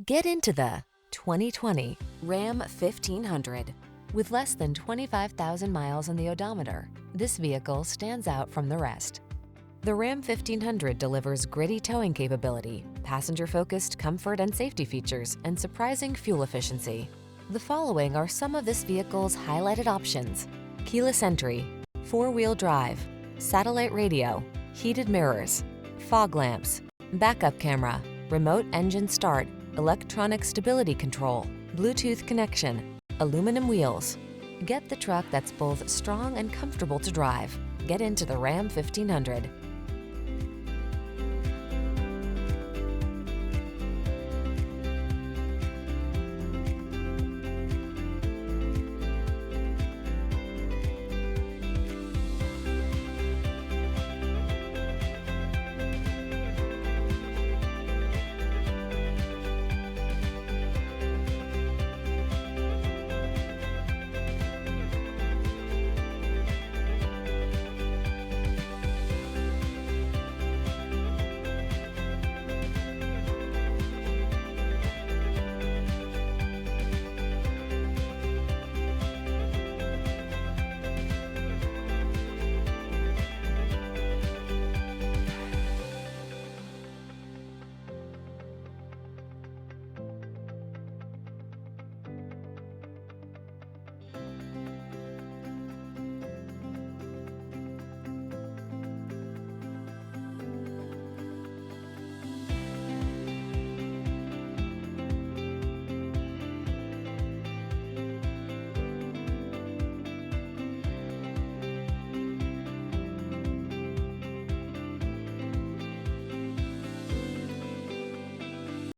Get into the 2020 Ram 1500. With less than 25,000 miles on the odometer, this vehicle stands out from the rest. The Ram 1500 delivers gritty towing capability, passenger-focused comfort and safety features, and surprising fuel efficiency. The following are some of this vehicle's highlighted options: keyless entry, four-wheel drive, satellite radio, heated mirrors, fog lamps, backup camera, remote engine start, electronic stability control, Bluetooth connection, aluminum wheels. Get the truck that's both strong and comfortable to drive. Get into the Ram 1500.